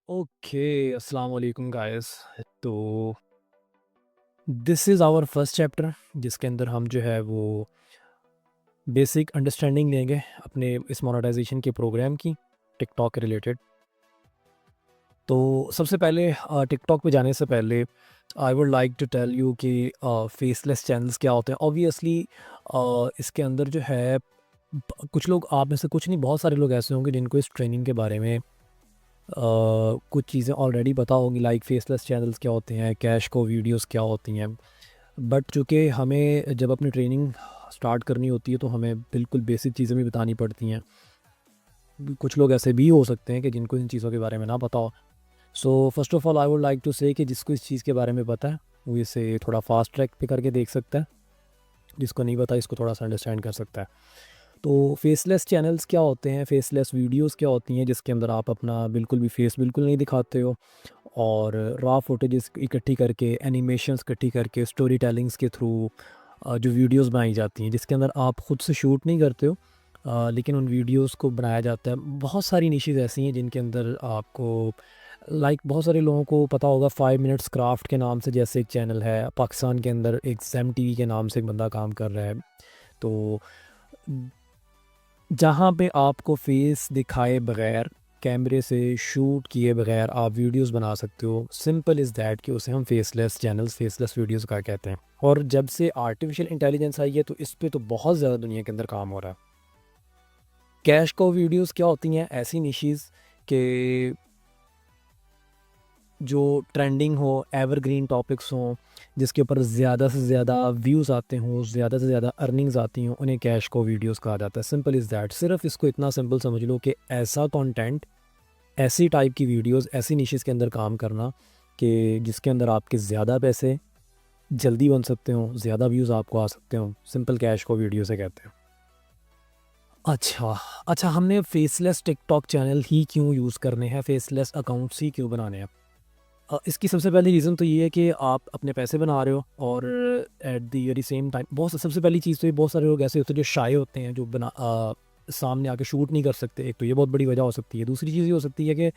Okay, अस्सलाम वालेकुम guys. तो this is our first chapter जिसके अंदर हम जो है वो बेसिक अंडरस्टैंडिंग लेंगे अपने इस मोनेटाइजेशन के प्रोग्राम की, टिकटॉक के रिलेटेड। तो सबसे पहले टिकटॉक पे जाने से पहले I would like to tell you कि फेसलेस चैनल्स क्या होते हैं। ऑब्वियसली इसके अंदर जो है कुछ लोग, आप में से कुछ नहीं, बहुत सारे लोग ऐसे होंगे जिनको इस ट्रेनिंग के बारे में कुछ चीज़ें ऑलरेडी पता होंगी, लाइक फेसलेस चैनल्स क्या होते हैं, कैश को वीडियोस क्या होती हैं। बट चूँकि हमें जब अपनी ट्रेनिंग स्टार्ट करनी होती है तो हमें बिल्कुल बेसिक चीज़ें भी बतानी पड़ती हैं। कुछ लोग ऐसे भी हो सकते हैं कि जिनको इन चीज़ों के बारे में ना पता हो। So first of all I would like to say कि जिसको इस चीज़ के बारे में पता है वो इसे थोड़ा फास्ट ट्रैक पे करके देख सकता है, जिसको नहीं पता इसको थोड़ा सा अंडरस्टैंड कर सकता है। तो फेसलेस चैनल्स क्या होते हैं, फेसलेस वीडियोस क्या होती हैं, जिसके अंदर आप अपना बिल्कुल भी फेस बिल्कुल नहीं दिखाते हो और रॉ फुटेजेस इकट्ठी करके, एनिमेशंस इकट्ठी करके, स्टोरी टेलिंग्स के थ्रू जो वीडियोस बनाई जाती हैं, जिसके अंदर आप खुद से शूट नहीं करते हो, लेकिन उन वीडियोस को बनाया जाता है। बहुत सारी निशेज़ ऐसी हैं जिनके अंदर आपको, लाइक बहुत सारे लोगों को पता होगा 5 मिनट्स क्राफ्ट के नाम से जैसे एक चैनल है पाकिस्तान के अंदर, एक ज़ेम टीवी के नाम से एक बंदा काम कर रहा है। तो जहाँ पे आपको फेस दिखाए बगैर, कैमरे से शूट किए बगैर आप वीडियोस बना सकते हो, सिंपल इज़ दैट कि उसे हम फेसलेस चैनल्स, फेसलेस वीडियोस का कहते हैं। और जब से आर्टिफिशियल इंटेलिजेंस आई है तो इस पे तो बहुत ज़्यादा दुनिया के अंदर काम हो रहा है। कैश को वीडियोस क्या होती हैं, ऐसी निशीज़ के जो ट्रेंडिंग हो, एवरग्रीन टॉपिक्स हों, जिसके ऊपर ज़्यादा से ज़्यादा व्यूज़ आते हों, ज़्यादा से ज़्यादा अर्निंग्स आती हों, उन्हें कैश को वीडियोस कहा जाता है। Simple is that. सिर्फ इसको इतना सिंपल समझ लो कि ऐसा कंटेंट, ऐसी टाइप की वीडियोस, ऐसी निशेज़ के अंदर काम करना कि जिसके अंदर आपके ज़्यादा पैसे जल्दी बन सकते हों, ज़्यादा व्यूज़ आपको आ सकते हों, सिंपल कैश को वीडियो से कहते हैं। अच्छा, हमने फेसलेस टिकटॉक चैनल ही क्यों यूज़ करने हैं, फेसलेस अकाउंट्स ही क्यों बनाने हैं? इसकी सबसे पहली रीज़न तो ये है कि आप अपने पैसे बना रहे हो और at the very same time सबसे पहली चीज़ तो ये, बहुत सारे लोग ऐसे होते हैं जो शाय होते हैं, जो सामने आके शूट नहीं कर सकते। एक तो ये बहुत बड़ी वजह हो सकती है। दूसरी चीज़ ये हो सकती है कि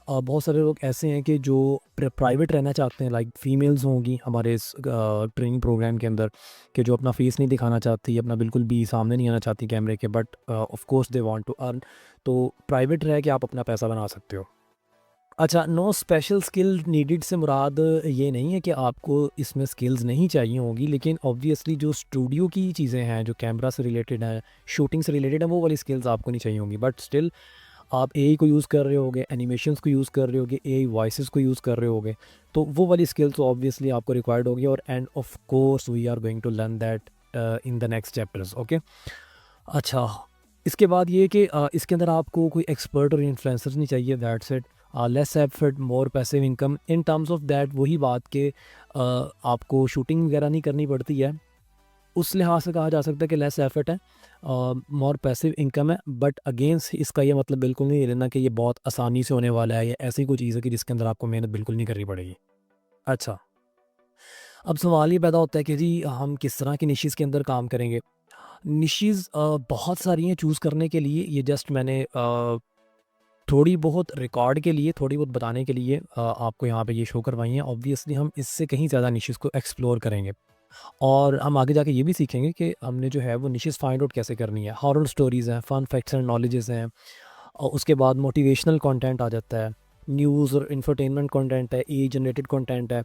बहुत सारे लोग ऐसे हैं कि जो प्राइवेट रहना चाहते हैं, लाइक फीमेल्स होंगी हमारे इस ट्रेनिंग प्रोग्राम के अंदर, कि जो अपना फेस नहीं दिखाना चाहती, अपना बिल्कुल भी सामने नहीं आना चाहती कैमरे के, but of course they want to earn. तो प्राइवेट रह के आप अपना पैसा बना सकते हो। अच्छा, नो स्पेशल स्किल नीडेड से मुराद ये नहीं है कि आपको इसमें स्किल्स नहीं चाहिए होंगी, लेकिन ऑब्वियसली जो स्टूडियो की चीज़ें हैं, जो कैमरा से रिलेटेड हैं, शूटिंग से रिलेटेड हैं, वो वाली स्किल्स आपको नहीं चाहिए होंगी। बट स्टिल आप एआई को यूज़ कर रहे होगे, एनिमेशंस को यूज़ कर रहे होगे, एआई वॉइसेस को यूज़ कर रहे होगे, तो वो वाली स्किल्स तो ऑब्वियसली आपको रिक्वायर्ड होगी। और and of course we are going to learn that in the next chapters. Okay. अच्छा, इसके बाद ये कि इसके अंदर आपको कोई एक्सपर्ट और इन्फ्लुएंसर नहीं चाहिए, that's it. Less effort more passive income, in terms of that वही बात कि आपको शूटिंग वगैरह नहीं करनी पड़ती है, उस लिहाज से कहा जा सकता है कि लेस एफर्ट है, मोर पैसिव इनकम है। बट अगेंस्ट इसका ये मतलब बिल्कुल नहीं लेना कि ये बहुत आसानी से होने वाला है, या ऐसी कोई चीज़ है कि जिसके अंदर आपको मेहनत बिल्कुल नहीं करनी पड़ेगी। अच्छा, अब सवाल ये पैदा होता है कि जी हम किस तरह की निशीज़ के अंदर काम करेंगे। निशीज़ बहुत सारी हैं चूज़ करने के लिए, ये जस्ट मैंने थोड़ी बहुत रिकॉर्ड के लिए, थोड़ी बहुत बताने के लिए आपको यहाँ पे ये शो करवाई हैं। ऑब्वियसली हम इससे कहीं ज़्यादा निशेज़ को एक्सप्लोर करेंगे और हम आगे जाके ये भी सीखेंगे कि हमने जो है वो निशेज़ फाइंड आउट कैसे करनी है। हॉरर स्टोरीज़ हैं, फन फैक्ट्स एंड नॉलेजेस हैं, और उसके बाद मोटिवेशनल कंटेंट आ जाता है, न्यूज़ और इंफरटेनमेंट कंटेंट है, ए जनरेटेड कंटेंट है।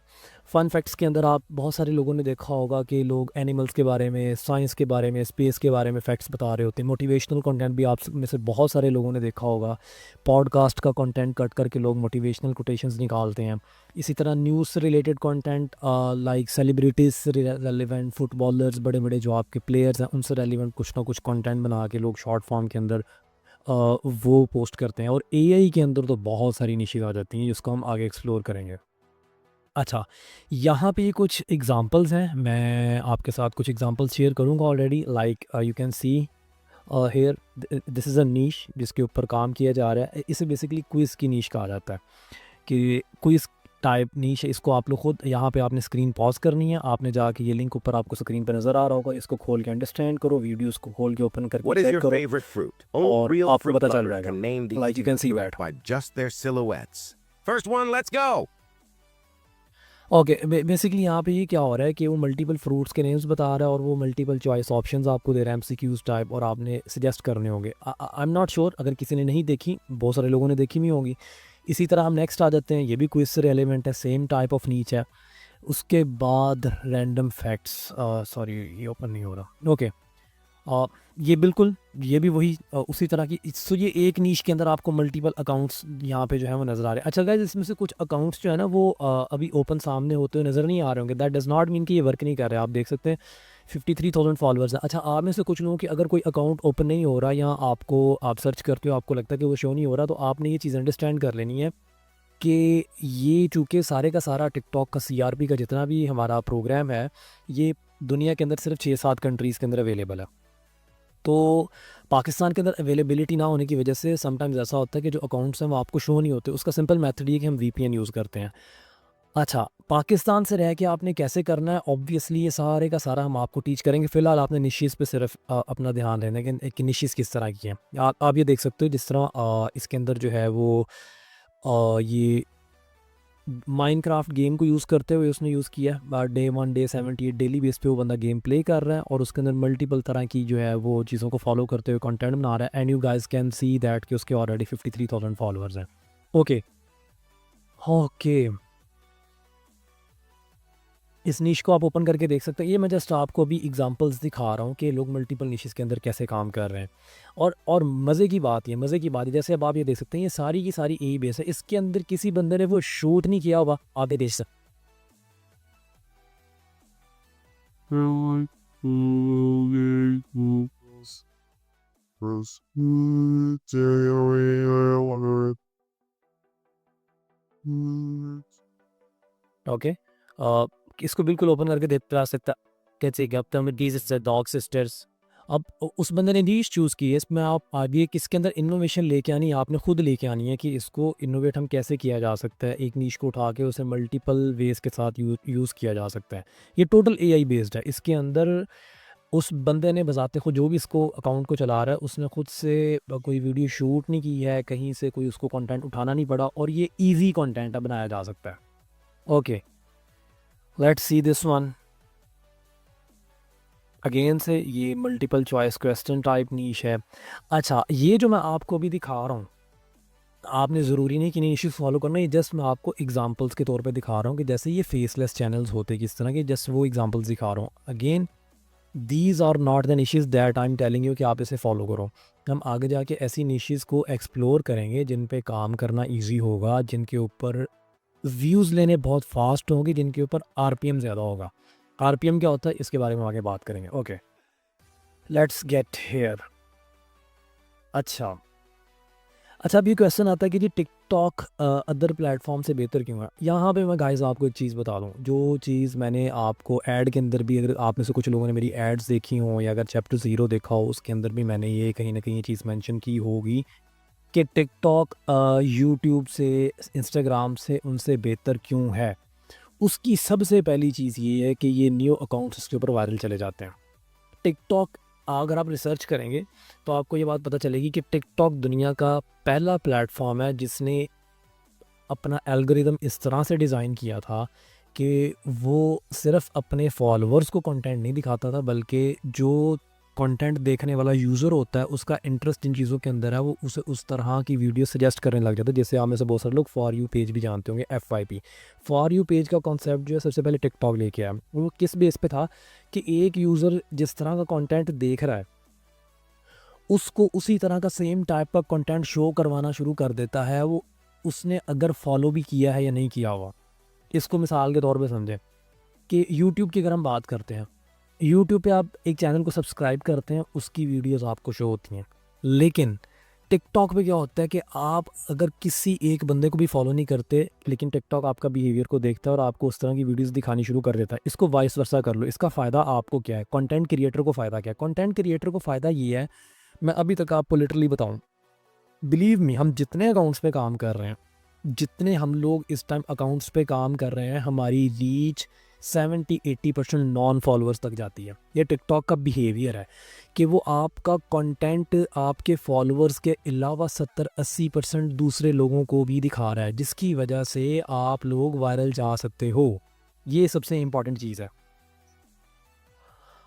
फ़न फैक्ट्स के अंदर आप, बहुत सारे लोगों ने देखा होगा कि लोग एनिमल्स के बारे में, साइंस के बारे में, स्पेस के बारे में फैक्ट्स बता रहे होते हैं। मोटिवेशनल कंटेंट भी आप में से बहुत सारे लोगों ने देखा होगा, पॉडकास्ट का कंटेंट कट करके लोग मोटिवेशनल कोटेशंस निकालते हैं। इसी तरह न्यूज़ से रिलेटेड कंटेंट, लाइक सेलिब्रिटीज़ से रेलिवेंट, फुटबॉलर्स, बड़े बड़े जो आपके प्लेयर्स हैं उनसे रेलिवेंट कुछ ना कुछ कंटेंट बना के लोग शॉर्ट फॉर्म के अंदर वो पोस्ट करते हैं। और एआई के अंदर तो बहुत सारी निशेज़ आ जाती हैं जिसको हम आगे एक्सप्लोर करेंगे। अच्छा, यहाँ पे कुछ एग्ज़ाम्पल्स हैं, मैं आपके साथ कुछ एग्ज़ाम्पल्स शेयर करूँगा already, like you can see here, this is a niche जिसके ऊपर काम किया जा रहा है। इसे बेसिकली क्विज़ की नीश कहा जाता है, कि क्विज़ टाइप नीश है। इसको आप लोग खुद, यहाँ पे आपने स्क्रीन पॉज़ करनी है, आपने जाके ये लिंक ऊपर आपको स्क्रीन पे नज़र आ रहा होगा, इसको खोल के अंडरस्टैंड करो, वीडियोज़ को खोल के ओपन करके What is चेक your करो favorite fruit? Only और real आपको fruit पता चल lovers जाएगा, can name these like you can C fruits that. by just their silhouettes. First one, let's go. Okay, basically यहाँ पे ये क्या हो रहा है कि वो मल्टीपल फ्रूट्स के नेम्स बता रहा है और वो मल्टीपल चॉइस ऑप्शंस आपको दे रहा है एमसीक्यूज टाइप, और आपने सजेस्ट करने होंगे। आई एम नॉट श्योर, अगर किसी ने नहीं देखी, बहुत सारे लोगों ने देखी भी होंगी। इसी तरह हम नेक्स्ट आ जाते हैं, ये भी क्विज से रेलिवेंट है, सेम टाइप ऑफ नीच है। उसके बाद रैंडम फैक्ट्स, सॉरी ये ओपन नहीं हो रहा। ओके, ये बिल्कुल, ये भी वही उसी तरह की। सो ये एक नीश के अंदर आपको मल्टीपल अकाउंट्स यहाँ पे जो है वो नज़र आ रहे हैं। अच्छा गाइस, इसमें से कुछ अकाउंट्स जो है ना वो अभी ओपन सामने होते हुए नज़र नहीं आ रहे होंगे। दैट डज़ नॉट मीन कि ये वर्क नहीं कर रहे। आप देख सकते हैं 53,000 फॉलोअर्स हैं। अच्छा, आप में से कुछ लोगों की अगर कोई अकाउंट ओपन नहीं हो रहा, या आपको, आप सर्च करते हो, आपको लगता है कि वो शो नहीं हो रहा, तो आपने ये चीज़ अंडरस्टैंड कर लेनी है कि ये चूँकि सारे का सारा टिकटॉक का सीआरपी का जितना भी हमारा प्रोग्राम है, ये दुनिया के अंदर सिर्फ 6-7 कंट्रीज़ के अंदर अवेलेबल है। तो पाकिस्तान के अंदर अवेलेबिलिटी ना होने की वजह से समटाइम्स ऐसा होता है कि जो अकाउंट्स हैं वो आपको शो नहीं होते। उसका सिंपल मेथड ये है कि हम वीपीएन यूज़ करते हैं। अच्छा, पाकिस्तान से रह के आपने कैसे करना है, ऑब्वियसली ये सारे का सारा हम आपको टीच करेंगे। फ़िलहाल आपने निशीज़ पे सिर्फ अपना ध्यान देना है कि निशीज़ किस तरह की हैं। आप ये देख सकते हो, जिस तरह इसके अंदर जो है वो ये माइनक्राफ्ट गेम को यूज़ करते हुए उसने यूज़ किया है। डे 1, डे 78 डेली बेस पे वो बंदा गेम प्ले कर रहा है, और उसके अंदर मल्टीपल तरह की जो है वो चीज़ों को फॉलो करते हुए कंटेंट बना रहा है। And you guys can see that कि उसके ऑलरेडी 53,000 फॉलोअर्स हैं। ओके, ओके, इस नीश को आप ओपन करके देख सकते हैं। ये मैं जस्ट आपको अभी एग्जांपल्स दिखा रहा हूँ कि लोग मल्टीपल निशेस के अंदर कैसे काम कर रहे हैं। और मज़े की बात, ये मज़े की बात है, जैसे अब आप ये देख सकते हैं, ये सारी की सारी ए बेस है। इसके अंदर किसी बंदे ने वो शूट नहीं किया हुआ, आप ये देख सकते हैं। ओके, इसको बिल्कुल ओपन करके देखता सकता कैसे डॉग सिस्टर्स। अब उस बंदे ने नीश चूज़ की है, इसमें आप आगे किसके अंदर इनोवेशन लेके आनी है, आपने खुद लेके आनी है कि इसको इनोवेट हम कैसे किया जा सकता है। एक नीश को उठा के उसे मल्टीपल वेज के साथ यूज़ किया जा सकता है। ये टोटल एआई बेस्ड है। इसके अंदर उस बंदे ने बजाते खुद, जो भी इसको अकाउंट को चला रहा है, उसने खुद से कोई वीडियो शूट नहीं की है, कहीं से कोई उसको कंटेंट उठाना नहीं पड़ा, और ये ईजी कंटेंट बनाया जा सकता है। Okay, let's see this one again से। ये मल्टीपल चॉइस क्वेश्चन टाइप नीश है। अच्छा, ये जो मैं आपको अभी दिखा रहा हूँ, आपने ज़रूरी नहीं कि नीशेस फॉलो करना, ये जस्ट मैं आपको एग्जांपल्स के तौर पे दिखा रहा हूँ कि जैसे ये फेसलेस चैनल्स होते किस तरह के, जस्ट वो एग्जांपल्स दिखा रहा हूँ। Again, these are not the niches that I am telling you कि आप इसे फॉलो करो। हम आगे जाके ऐसी निशेस को एक्सप्लोर करेंगे जिन पे काम करना ईजी होगा, जिनके ऊपर व्यूज़ लेने बहुत फास्ट होंगे, जिनके ऊपर आरपीएम ज़्यादा होगा। आरपीएम क्या होता है इसके बारे में आगे बात करेंगे। Okay, let's get here. अच्छा, अब ये क्वेश्चन आता है कि जी टिकटॉक अदर प्लेटफॉर्म से बेहतर क्यों है। यहाँ पे मैं गाइस आपको एक चीज़ बता दूँ, जो चीज़ मैंने आपको ऐड के अंदर भी, अगर आप में से कुछ लोगों ने मेरी एड्स देखी हों, या अगर चैप्टर 0 देखा हो, उसके अंदर भी मैंने ये कहीं ना कहीं ये चीज़ मेंशन की होगी कि टिकटॉक यूट्यूब से, इंस्टाग्राम से, उनसे बेहतर क्यों है। उसकी सबसे पहली चीज़ ये है कि ये न्यू अकाउंट्स इसके ऊपर वायरल चले जाते हैं। टिकटॉक, अगर आप रिसर्च करेंगे तो आपको ये बात पता चलेगी कि टिकटॉक दुनिया का पहला प्लेटफॉर्म है जिसने अपना एल्गोरिदम इस तरह से डिज़ाइन किया था कि वो सिर्फ अपने फॉलोअर्स को कंटेंट नहीं दिखाता था, बल्कि जो कंटेंट देखने वाला यूज़र होता है उसका इंटरेस्ट जिन चीज़ों के अंदर है, वो उसे उस तरह की वीडियो सजेस्ट करने लग जाता है। जैसे आप में से बहुत सारे लोग फॉर यू पेज भी जानते होंगे, FYP। फॉर यू पेज का कॉन्सेप्ट जो है सबसे पहले टिकटॉक लेके आया। वो किस बेस पे था कि एक यूज़र जिस तरह का कंटेंट देख रहा है, उसको उसी तरह का सेम टाइप का कंटेंट शो करवाना शुरू कर देता है, वो उसने अगर फॉलो भी किया है या नहीं किया हुआ। इसको मिसाल के तौर पे समझें कि यूट्यूब की अगर हम बात करते हैं, यूट्यूब पे आप एक चैनल को सब्सक्राइब करते हैं, उसकी वीडियोस आपको शो होती हैं। लेकिन टिकटॉक पे क्या होता है कि आप अगर किसी एक बंदे को भी फॉलो नहीं करते, लेकिन टिकटॉक आपका बिहेवियर को देखता है और आपको उस तरह की वीडियोस दिखानी शुरू कर देता है। इसको वाइस वर्सा कर लो। इसका फ़ायदा आपको क्या है, कंटेंट क्रिएटर को फ़ायदा क्या है? कंटेंट क्रिएटर को फ़ायदा ये है, मैं अभी तक आपको लिटरली बताऊँ, बिलीव मी, हम जितने अकाउंट्स पे काम कर रहे हैं, जितने हम लोग इस टाइम अकाउंट्स पे काम कर रहे हैं, हमारी रीच 70-80% नॉन फॉलोअर्स तक जाती है। ये टिकटॉक का बिहेवियर है कि वो आपका कंटेंट आपके फॉलोअर्स के अलावा 70-80% दूसरे लोगों को भी दिखा रहा है, जिसकी वजह से आप लोग वायरल जा सकते हो। ये सबसे इम्पॉर्टेंट चीज़ है।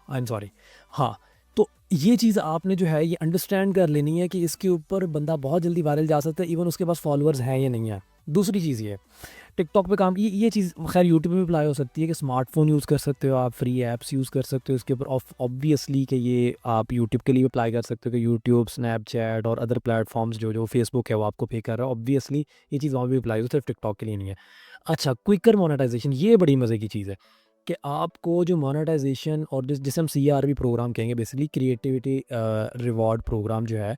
I am sorry. हाँ, तो ये चीज़ आपने जो है ये अंडरस्टैंड कर लेनी है कि इसके ऊपर बंदा बहुत जल्दी वायरल जा सकता है, इवन उसके पास फॉलोअर्स हैं या नहीं है। दूसरी चीज़ ये टिकटॉक पे काम ये चीज़ खैर यूट्यूब में भी अप्लाई हो सकती है कि स्मार्टफोन यूज़ कर सकते हो आप, फ्री ऐप्स यूज़ कर सकते हो इसके ऊपर। ऑब्वियसली कि ये आप यूट्यूब के लिए अप्लाई कर सकते हो कि यूट्यूब, स्नैपचैट और अदर प्लेटफॉर्म्स जो फेसबुक है वो आपको पे कर रहा है। ऑब्वियसली ये चीज़ वहाँ भी अप्लाई हो, सिर्फ टिकटॉक के लिए नहीं है। अच्छा, क्विकर मोनेटाइजेशन, ये बड़ी मज़े की चीज़ है कि आपको जो मोनेटाइजेशन और जिसे हम CRV प्रोग्राम कहेंगे, बेसिकली क्रिएटिविटी रिवॉर्ड प्रोग्राम जो है,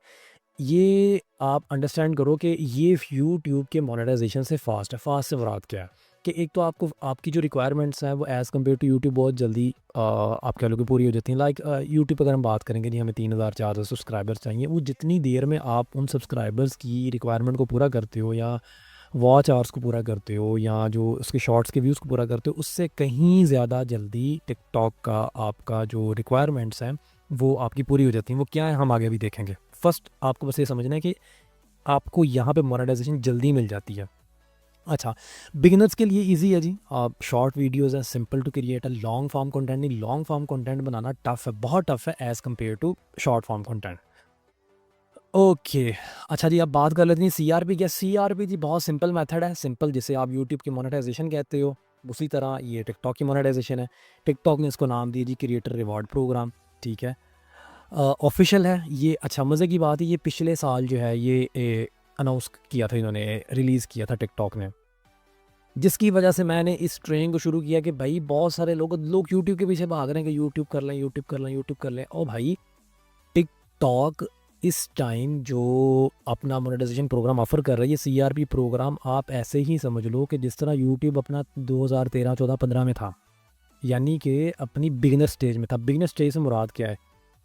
ये आप अंडरस्टैंड करो कि ये यूट्यूब के मोनेटाइजेशन से फास्ट से मुराद क्या है कि एक तो आपको आपकी जो रिक्वायरमेंट्स हैं वो एज़ कम्पेयर टू यूट्यूब बहुत जल्दी आप कह लो कि पूरी हो जाती हैं। लाइक यूट्यूब अगर हम बात करेंगे जी, हमें 3,000-4,000 सब्सक्राइबर्स चाहिए, वो जितनी देर में आप उन सब्सक्राइबर्स की रिक्वायरमेंट को पूरा करते हो या वॉच आवर्स को पूरा करते हो या जो उसके शॉर्ट्स के व्यूज़ को पूरा करते हो, उससे कहीं ज़्यादा जल्दी टिकटॉक का आपका जो रिक्वायरमेंट्स हैं वो आपकी पूरी हो जाती हैं। वो क्या है हम आगे भी देखेंगे। फर्स्ट आपको बस ये समझना है कि आपको यहाँ पे मोनेटाइजेशन जल्दी मिल जाती है। अच्छा, बिगिनर्स के लिए इजी है जी। आप शॉर्ट वीडियोस हैं, simple to create a long form content. नहीं, लॉन्ग फॉर्म कंटेंट बनाना टफ है, बहुत टफ है as compare to short form content. Okay, अच्छा जी, अब बात कर लेते हैं CRP क्या। CRP जी बहुत सिंपल मेथड है, सिंपल जिसे आप यूट्यूब की मोनेटाइजेशन कहते हो, उसी तरह ये टिकटॉक की मोनेटाइजेशन है। टिकटॉक ने इसको नाम दिया जी क्रिएटर रिवॉर्ड प्रोग्राम, ठीक है। ऑफिशियल है ये। अच्छा, मज़े की बात है, ये पिछले साल जो है ये अनाउंस किया था, इन्होंने रिलीज़ किया था टिकटॉक ने, जिसकी वजह से मैंने इस ट्रेनिंग को शुरू किया कि भाई बहुत सारे लोग यूट्यूब के पीछे भाग रहे हैं कि यूट्यूब कर लें, यूट्यूब कर लें, यूट्यूब कर लें। ओ भाई, टिकटॉक इस टाइम जो अपना मोनेटाइजेशन प्रोग्राम ऑफर कर रही है, CRP प्रोग्राम, आप ऐसे ही समझ लो कि जिस तरह यूट्यूब अपना 2013, 14, 15 में था, यानी कि अपनी बिगिनर स्टेज में था। बिगिनर स्टेज से मुराद क्या है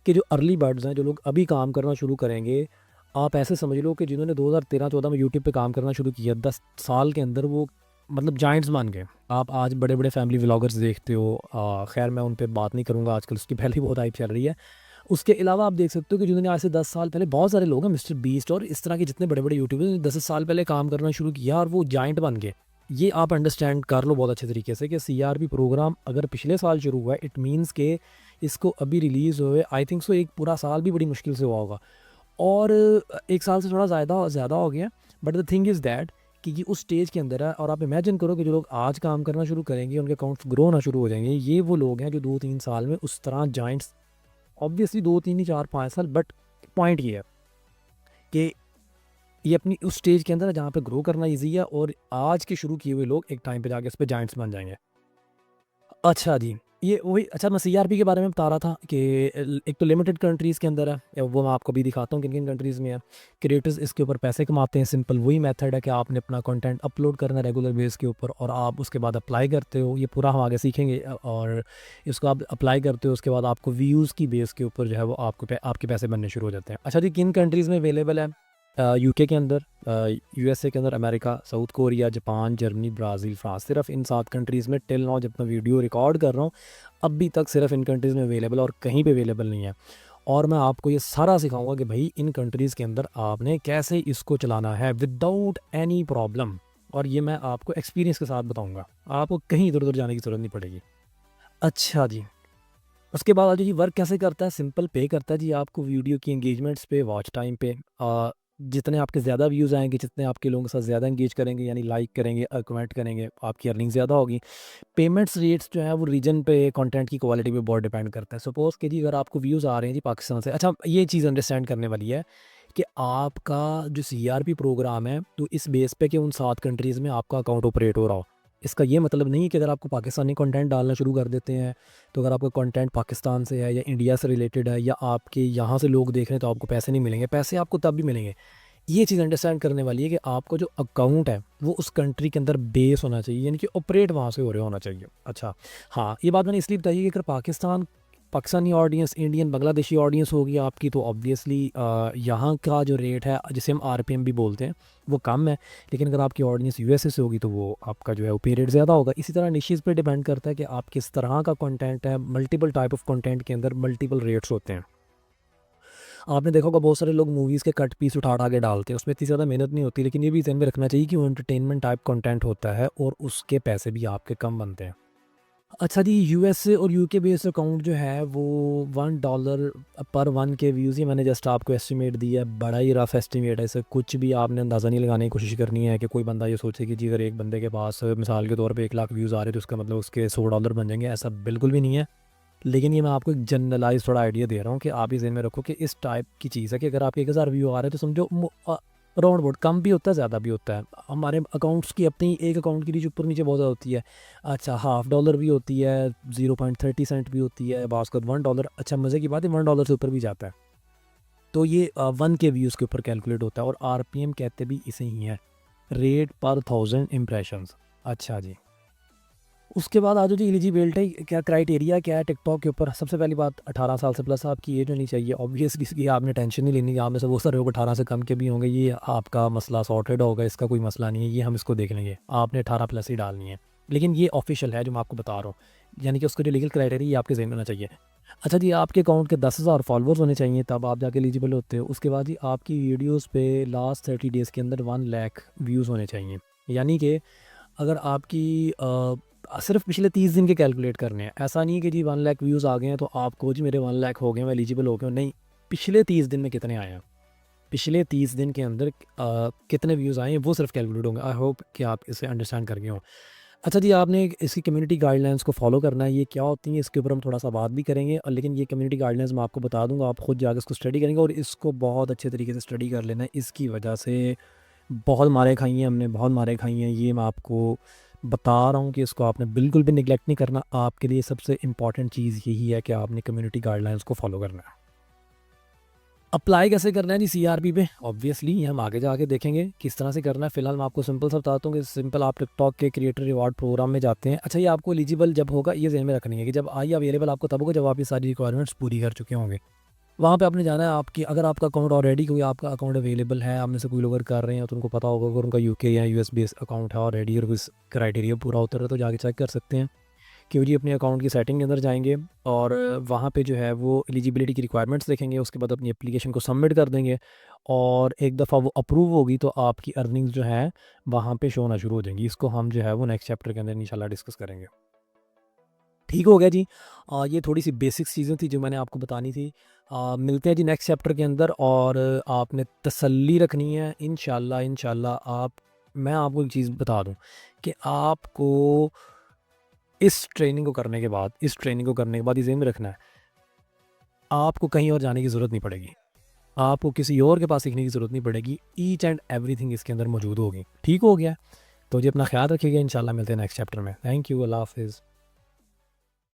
कि जो अर्ली बर्ड्स हैं, जो लोग अभी काम करना शुरू करेंगे, आप ऐसे समझ लो कि जिन्होंने 2013-14 में यूट्यूब पे काम करना शुरू किया, 10 साल के अंदर वो मतलब जाइंट्स बन गए। आप आज बड़े बड़े फैमिली व्लॉगर्स देखते हो, खैर मैं उन पे बात नहीं करूँगा, आजकल उसकी पहले ही बहुत हाइप चल रही है। उसके अलावा आप देख सकते हो कि जिन्होंने आज से 10 साल पहले, बहुत सारे लोग हैं, मिस्टर बीस्ट और इस तरह के जितने बड़े बड़े यूट्यूबर्स, 10 साल पहले काम करना शुरू किया और वो जाइंट बन गए। ये आप अंडरस्टैंड कर लो बहुत अच्छे तरीके से कि CRP प्रोग्राम अगर पिछले साल शुरू हुआ है, इट मीन्स के इसको अभी रिलीज़ हुए आई थिंक सो एक पूरा साल भी बड़ी मुश्किल से हुआ होगा, और एक साल से थोड़ा ज़्यादा हो गया। But the thing is that कि ये उस स्टेज के अंदर है, और आप इमेजिन करो कि जो लोग आज काम करना शुरू करेंगे उनके अकाउंट्स ग्रो होना शुरू हो जाएंगे। ये वो लोग हैं जो 2-3 साल में उस तरह जाइंट्स, ऑब्वियसली 2-3 नहीं 4-5 साल, बट पॉइंट ये है कि ये अपनी उस स्टेज के अंदर है जहाँ पे ग्रो करना ईजी है, और आज के शुरू किए हुए लोग एक टाइम पे जाके इस पे जाइंट्स बन जाएंगे। अच्छा जी, ये वही। अच्छा, मैं CRP के बारे में बता रहा था कि एक तो लिमिटेड कंट्रीज़ के अंदर है, वो मैं आपको भी दिखाता हूँ किन किन कंट्रीज़ में है। क्रिएटर्स इसके ऊपर पैसे कमाते हैं, सिंपल वही मेथड है कि आपने अपना कंटेंट अपलोड करना है रेगुलर बेस के ऊपर, और आप उसके बाद अप्लाई करते हो। ये पूरा हम आगे सीखेंगे, और इसको आप अप्लाई करते हो, उसके बाद आपको व्यूज़ की बेस के ऊपर जो है वो आपके पैसे बनने शुरू हो जाते हैं। अच्छा जी, किन कंट्रीज़ में अवेलेबल है? UK के अंदर, USA के अंदर, America, south Korea, Japan, Germany, Brazil, France. सिर्फ इन 7 कंट्रीज़ में टिल नाउ जब मैं वीडियो रिकॉर्ड कर रहा हूँ अभी तक सिर्फ इन कंट्रीज़ में अवेलेबल, और कहीं पे अवेलेबल नहीं है। और मैं आपको ये सारा सिखाऊंगा कि भाई इन कंट्रीज़ के अंदर आपने कैसे इसको चलाना है विदाउट एनी प्रॉब्लम, और ये मैं आपको एक्सपीरियंस के साथ बताऊँगा, आपको कहीं इधर उधर जाने की ज़रूरत नहीं पड़ेगी। अच्छा जी, उसके बाद जी वर्क कैसे करता है? सिंपल, पे करता है जी आपको वीडियो की एंगेजमेंट्स पे, वॉच टाइम पे। जितने आपके ज़्यादा व्यूज़ आएंगे, जितने आपके लोगों के साथ ज़्यादा एंगेज करेंगे, यानी लाइक करेंगे, कमेंट करेंगे, आपकी अर्निंग ज़्यादा होगी। पेमेंट्स रेट्स जो है वो रीजन पे, कंटेंट की क्वालिटी पे बहुत डिपेंड करता है। सपोज़ कि जी अगर आपको व्यूज़ आ रहे हैं जी पाकिस्तान से, अच्छा ये चीज़ अंडरस्टैंड करने वाली है कि आपका जो CRP प्रोग्राम है, तो इस बेस पे कि उन 7 कंट्रीज़ में आपका अकाउंट ऑपरेट हो रहा हो। इसका ये मतलब नहीं है कि अगर आपको पाकिस्तानी कंटेंट डालना शुरू कर देते हैं, तो अगर आपका कंटेंट पाकिस्तान से है या इंडिया से रिलेटेड है या आपके यहाँ से लोग देख रहे हैं, तो आपको पैसे नहीं मिलेंगे। पैसे आपको तब भी मिलेंगे। ये चीज़ अंडरस्टैंड करने वाली है कि आपको जो अकाउंट है वो उस कंट्री के अंदर बेस होना चाहिए, यानी कि ऑपरेट वहाँ से हो रहा होना चाहिए। अच्छा हाँ, ये बात मैंने इसलिए बताई कि अगर Pakistan Pakistani audience, Indian, Bangladeshi audience होगी आपकी, तो ऑब्वियसली यहाँ का जो रेट है जिसे हम आरपीएम भी बोलते हैं वो कम है। लेकिन अगर आपकी ऑडियंस यूएसए से होगी तो वो आपका जो है वो पे रेट ज़्यादा होगा। इसी तरह निशेज़ पे डिपेंड करता है कि आप किस तरह का कंटेंट है। मल्टीपल टाइप ऑफ कंटेंट के अंदर मल्टीपल रेट्स होते हैं। आपने देखा होगा बहुत सारे लोग मूवीज़ के कट पीस उठा के डालते हैं, उसमें इतनी ज़्यादा मेहनत नहीं होती, लेकिन ये भी ध्यान में रखना चाहिए कि वो एंटरटेनमेंट टाइप कंटेंट होता है और उसके पैसे भी आपके कम बनते हैं। अच्छा जी, यूएसए और यूके बेस्ड अकाउंट जो है वो $1 पर 1K व्यूज़, ये मैंने जस्ट आपको एस्टिमेट दिया है, बड़ा ही रफ एस्टिमेट है। इसे कुछ भी आपने अंदाज़ा नहीं लगाने की कोशिश करनी है कि कोई बंदा ये सोचे कि जी अगर एक बंदे के पास मिसाल के तौर पे 1 लाख व्यूज़ आ रहे हैं तो उसका मतलब उसके $100 बन जाएंगे, ऐसा बिल्कुल भी नहीं है। लेकिन ये मैं आपको एक जनरलाइज थोड़ा आइडिया दे रहा हूँ कि आप ये ज़हन में रखो कि इस टाइप की चीज़ है कि अगर आपके 1000 व्यू आ रहे हैं तो समझो राउंड अबाउट, कम भी होता है ज़्यादा भी होता है। हमारे अकाउंट्स की अपनी एक अकाउंट की रीच ऊपर नीचे बहुत ज़्यादा होती है। अच्छा, $1/2 भी होती है, 0.30 भी होती है, बास्कत $1। अच्छा, मज़े की बात है $1 से ऊपर भी जाता है। तो ये 1K व्यूज़ के ऊपर कैलकुलेट होता है और आरपीएम कहते भी इसे ही है, रेट पर 1000 इम्प्रेशंस। अच्छा जी, उसके बाद आ जाओ जी एलिजिबिलिटी, क्या क्राइटेरिया क्या है टिकटॉक के ऊपर। सबसे पहली बात, 18 साल से प्लस आपकी एज होनी चाहिए। ऑब्वियसली इसकी आपने टेंशन नहीं लेनी, आप में से बहुत सारे लोग 18 से कम के भी होंगे, ये आपका मसला सॉर्टेड होगा, इसका कोई मसला नहीं है, ये हम इसको देख लेंगे। आपने 18 प्लस ही डालनी है, लेकिन ये ऑफिशियल है जो मैं आपको बता रहा हूँ, यानी कि उसका जो लीगल क्राइटेरिया ये आपके जहन में होना चाहिए। अच्छा जी, आपके अकाउंट के 10,000 फॉलोअर्स होने चाहिए, तब आप जाके एलिजिबल होते हो। उसके बाद जी आपकी वीडियोज़ पे लास्ट 30 डेज़ के अंदर 1 लाख व्यूज़ होने चाहिए। यानी कि अगर आपकी सिर्फ पिछले 30 दिन के कैलकुलेट करने हैं, ऐसा नहीं है कि जी 1 लाख व्यूज़ आ गए हैं तो आपको जी मेरे 1 लाख हो गए, मैं एलिजिबल हो गया हूँ, नहीं। पिछले 30 दिन में कितने आए हैं, पिछले 30 दिन के अंदर कितने व्यूज़ आए हैं, वो सिर्फ कैलकुलेट होंगे। आई होप कि आप इसे अंडरस्टैंड कर गए हो। अच्छा जी, आपने इसकी कम्युनिटी गाइडलाइंस को फॉलो करना है। ये क्या होती हैं इसके ऊपर हम थोड़ा सा बात भी करेंगे, और लेकिन ये कम्युनिटी गाइडलाइंस मैं आपको बता दूंगा, आप खुद जाकर इसको स्टडी करेंगे और इसको बहुत अच्छे तरीके से स्टडी कर लेना है। इसकी वजह से बहुत मारे खाई हैं हमने, बहुत मारे खाई हैं, ये मैं आपको बता रहा हूँ कि इसको आपने बिल्कुल भी निगलेक्ट नहीं करना। आपके लिए सबसे इम्पॉर्टेंट चीज़ यही है कि आपने कम्युनिटी गाइडलाइंस को फॉलो करना है। अप्लाई कैसे करना है जी सीआरपी पे, ऑब्वियसली ये हम आगे जाके देखेंगे किस तरह से करना है। फिलहाल मैं आपको सिंपल सा बताता हूँ कि सिंपल आप टिकटॉक के क्रिएटर रिवार्ड प्रोग्राम में जाते हैं। अच्छा, ये आपको एलिजिबल जब होगा, ये ध्यान में रखनी है कि जब आई अवेलेबल आपको तब होगा जब आप ये सारी रिक्वायरमेंट्स पूरी कर चुके होंगे। वहाँ पे आपने जाना है, आपकी अगर आपका अकाउंट ऑलरेडी कोई आपका अकाउंट अवेलेबल है, आप में से कोई लोग अगर कर रहे हैं तो उनको पता होगा, अगर उनका यूके या यूएस बेस्ड अकाउंट है ऑलरेडी और कुछ क्राइटेरिया पूरा होता है तो जाके चेक कर सकते हैं कि जी अपने अकाउंट की सेटिंग के अंदर जाएंगे और वहाँ पे जो है वो एलिजिबिलिटी की रिक्वायरमेंट्स देखेंगे। उसके बाद अपनी एप्लीकेशन को सबमिट कर देंगे और एक दफ़ा वो अप्रूव होगी तो आपकी अर्निंग्स जो है वहाँ पे शो होना शुरू हो जाएंगी। इसको हम जो है वो नेक्स्ट चैप्टर के अंदर इंशाल्लाह डिस्कस करेंगे। ठीक हो गया जी। ये थोड़ी सी बेसिक्स चीज़ें थी जो मैंने आपको बतानी थी। मिलते हैं जी नेक्स्ट चैप्टर के अंदर, और आपने तसल्ली रखनी है। इंशाल्लाह इंशाल्लाह आप, मैं आपको एक चीज़ बता दूं कि आपको इस ट्रेनिंग को करने के बाद, इस ट्रेनिंग को करने के बाद ये ज़हन में रखना है, आपको कहीं और जाने की ज़रूरत नहीं पड़ेगी, आपको किसी और के पास सीखने की ज़रूरत नहीं पड़ेगी। ईच एंड एवरीथिंग इसके अंदर मौजूद होगी। ठीक हो गया, तो जी अपना ख्याल रखिएगा। इंशाल्लाह मिलते हैं नेक्स्ट चैप्टर में। थैंक यू, अल्लाह हाफिज़।